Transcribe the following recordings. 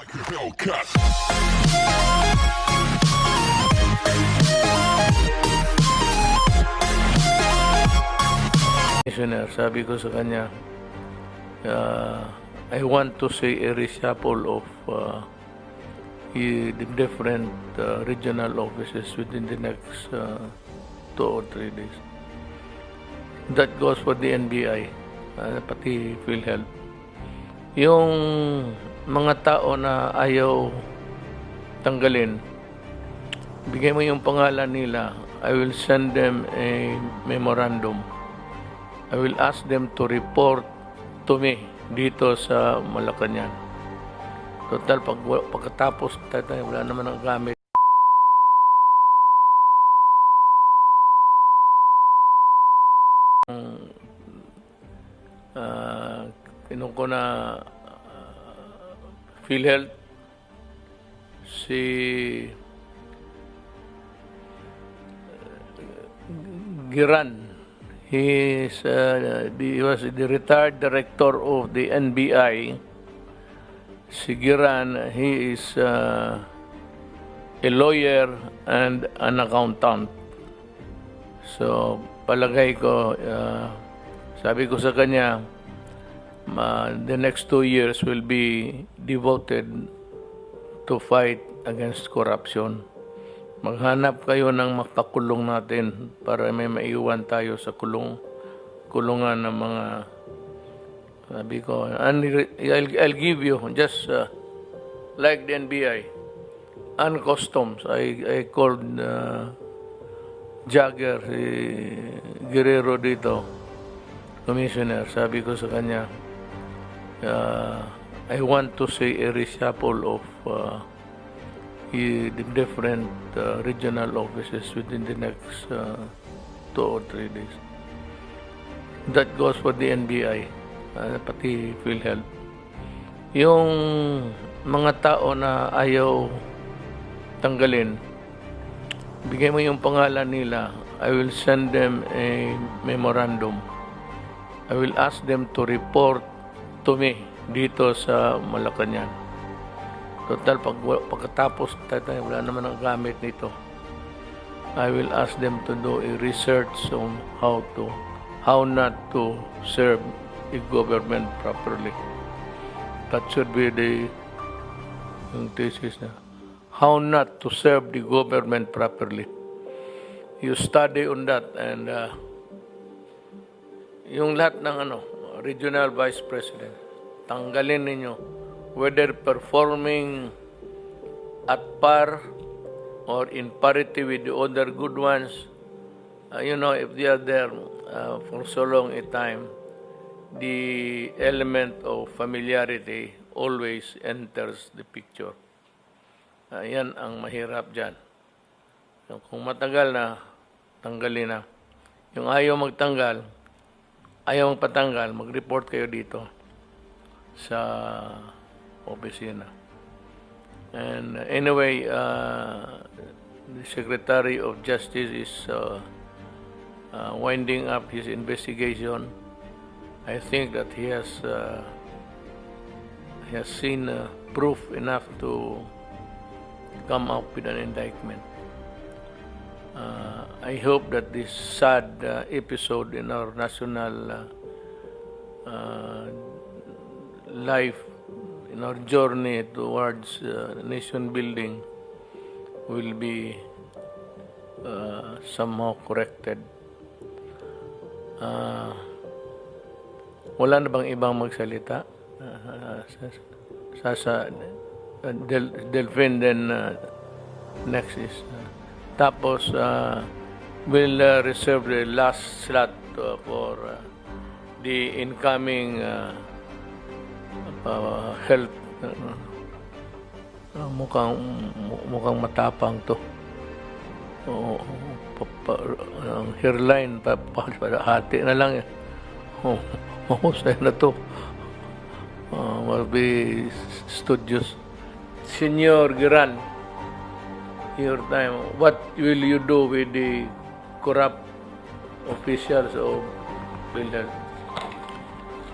like a Hellcat. Commissioner, sabi ko sa kanya, I want to see a reshuffle of the different regional offices within the next 2 or 3 days. That goes for the NBI, pati PhilHealth. Yung mga tao na ayaw tanggalin, bigay mo yung pangalan nila. I will send them a memorandum. I will ask them to report to me dito sa Malacanang. Total, pagkatapos tayo, wala naman ang gamit. Tinong ko na PhilHealth, si Giran. He was the retired director of the NBI. Si Giran, he is a lawyer and an accountant. So, palagay ko, sabi ko sa kanya, the next 2 years will be devoted to fight against corruption. Maghanap kayo ng makakulong natin para may maiwan tayo sa kulungan ng mga, sabi ko, I'll give you just like the NBI and customs. I called Jagger, si Guerrero dito, Commissioner, sabi ko sa kanya, I want to see a reshuffle of the different regional offices within the next 2 or 3 days. That goes for the NBI, pati PhilHealth. Yung mga tao na ayaw tanggalin, bigay mo yung pangalan nila. I will send them a memorandum. I will ask them to report to me dito sa Malacanang. Total, pagkatapos tayo, wala naman ang gamit nito. I will ask them to do a research on how not to serve the government properly. That should be yung thesis na. How not to serve the government properly. You study on that, and yung lahat ng regional vice president, tanggalin ninyo, whether performing at par or in parity with the other good ones. If they are there for so long a time, the element of familiarity always enters the picture. Yan ang mahirap dyan. Kung matagal na, tanggalin na. Yung ayaw magtanggal, ayaw magpatanggal, mag-report kayo dito sa opisina. And anyway, the Secretary of Justice is winding up his investigation. I think that he has seen proof enough to come up with an indictment. I hope that this sad episode in our national life, in our journey towards nation building, will be somehow corrected. Wala na bang ibang magsalita? Delphine, then next is tapos we'll reserve the last slot for the incoming health. Mukhang matapang to. Ang hairline hati na lang. Mahusay na to. Will be studious. Senyor Giran, your time. What will you do with the corrupt officials of PhilHealth?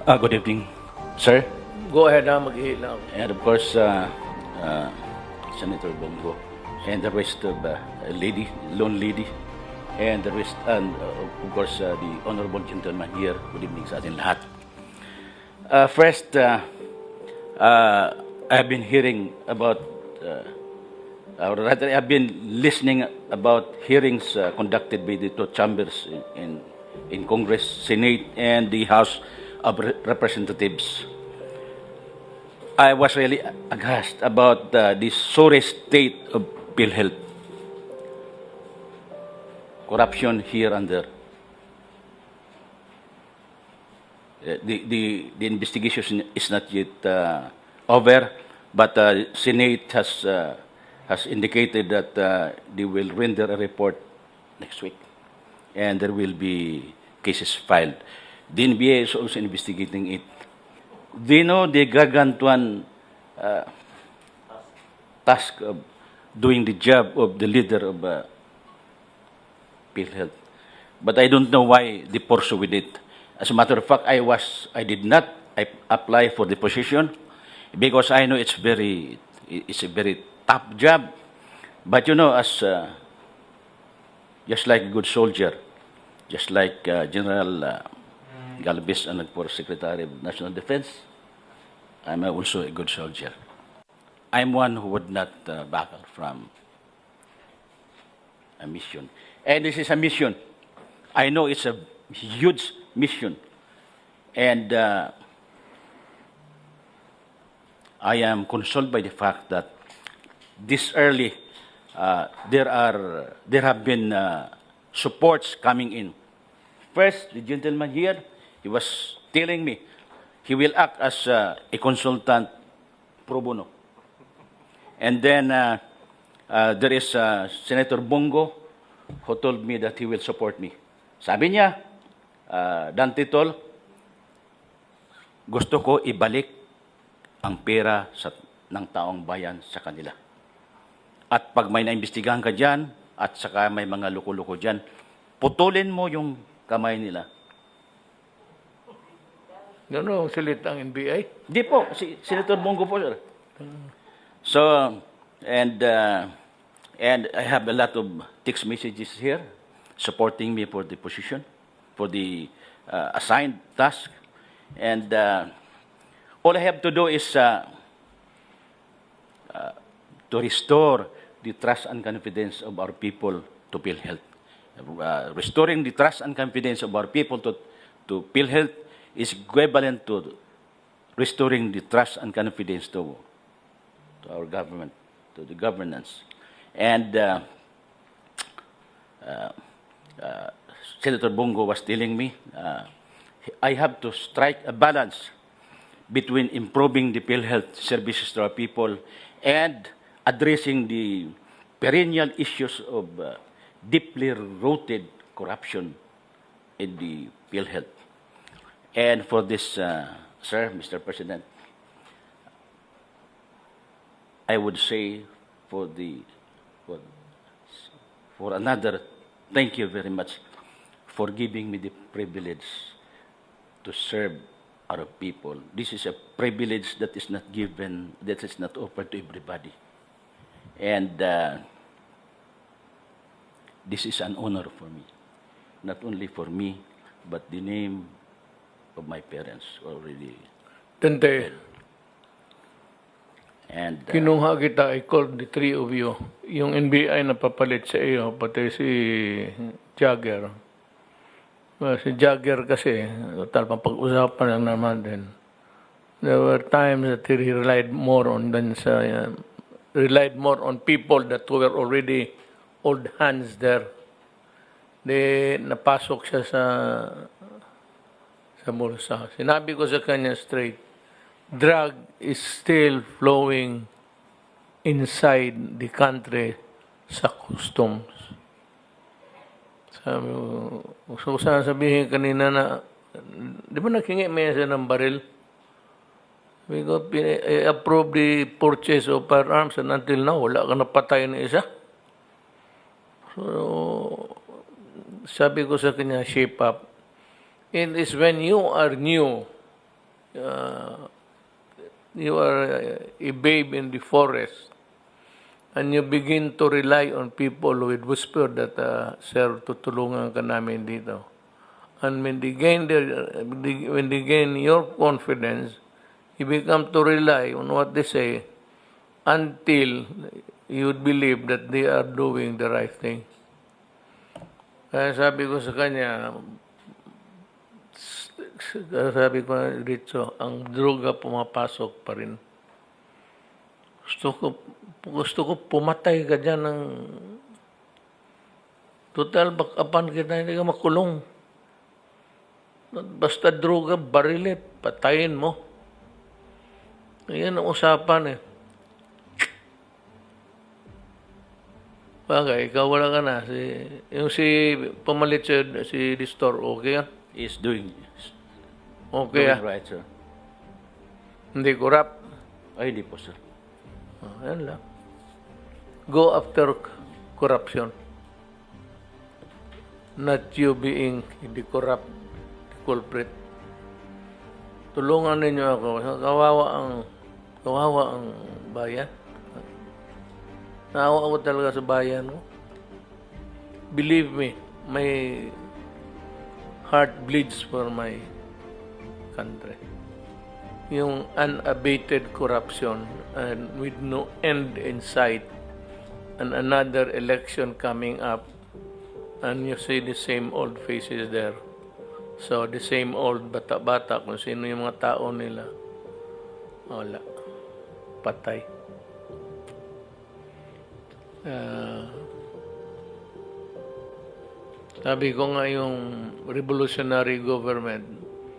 Good evening, sir. Go ahead, mag-ihit lang ako. And of course, uh, Senator Bongo, and the rest of lone lady, and the rest, and of course, the honorable gentleman here. Good evening sa atin lahat. First, I've been hearing about, or rather, I've been listening about hearings conducted by the two chambers in Congress, Senate, and the House of Representatives. I was really aghast about the sorry state of PhilHealth. Corruption here and there. The investigation is not yet over, but Senate has indicated that they will render a report next week, and there will be cases filed. The NBA is also investigating it. They know the gargantuan task of doing the job of the leader of PhilHealth, but I don't know why they pursue with it. As a matter of fact, I did not apply for the position because I know it's a very tough job. But you know, as just like a good soldier, just like General Galvez and for Secretary of National Defense, I'm also a good soldier. I'm one who would not back out from a mission. And this is a mission. I know it's a huge mission. And I am consoled by the fact that this early there have been supports coming in. First, the gentleman here, he was telling me he will act as a consultant pro bono. And then there is Senator Bongo who told me that he will support me. Sabi niya, Dante Tol, gusto ko ibalik ang pera ng taong bayan sa kanila. At pag may naimbestigahan ka dyan, at saka may mga loko-loko dyan, putulin mo yung kamay nila. Gano'n silit ang NBI? Di po, si Senator Bongo po, sir. So, and I have a lot of text messages here supporting me for the position, for the assigned task. And all I have to do is to restore the trust and confidence of our people to PhilHealth. Restoring the trust and confidence of our people to PhilHealth is equivalent to restoring the trust and confidence to our government, to the governance. And Senator Bongo was telling me, I have to strike a balance between improving the PhilHealth services to our people and addressing the perennial issues of deeply rooted corruption in the PhilHealth. And for this, sir, Mr. President, I would say for another, thank you very much for giving me the privilege to serve our people. This is a privilege that is not given, that is not offered to everybody. And this is an honor for me, not only for me, but the name of my parents already. Tante, And kinuha kita, I called the three of you. Yung NBI na papalit sa iyo, pati si Jagger. Si Jagger kasi, total pag-usapan lang naman din. There were times that he relied more on people that were already old hands there. Napasok siya sa bulsa. Sinabi ko sa kanya straight, drug is still flowing inside the country sa customs. Sabi ko, gusto ko sana sabihin kanina na, di ba naghingi may siya ng baril? Sabi ko, approve the purchase of firearms and until now, wala ka napatay na isa. So, sabi ko sa kanya, shape up. It is when you are new, you are a babe in the forest, and you begin to rely on people with whisper that, sir, tutulungan ka namin dito. And when they gain your confidence, you become to rely on what they say until you believe that they are doing the right thing. Kaya sabi ko sa kanya, Ritso, ang droga pumapasok pa rin. Gusto ko pumatay ka dyan ng total bakapan kita, hindi ka makulong. Basta droga, barilit, patayin mo. Yan ang usapan eh. Bagay, ikaw wala ka na. Yung pamalit si Distor, okay yan? Is doing Okay right, sir. Hindi corrupt. Ay, hindi po, sir. Yan lang. Go after corruption. Not you being the corrupt, the culprit. Tulungan ninyo ako. Kawawa ang bayan. Naawa ako talaga sa bayan ko. Believe me, my heart bleeds for my country. Yung unabated corruption and with no end in sight, and another election coming up, and you see the same old faces there. So the same old bata-bata, kung sino yung mga tao nila, wala, patay. Sabi ko nga yung revolutionary government,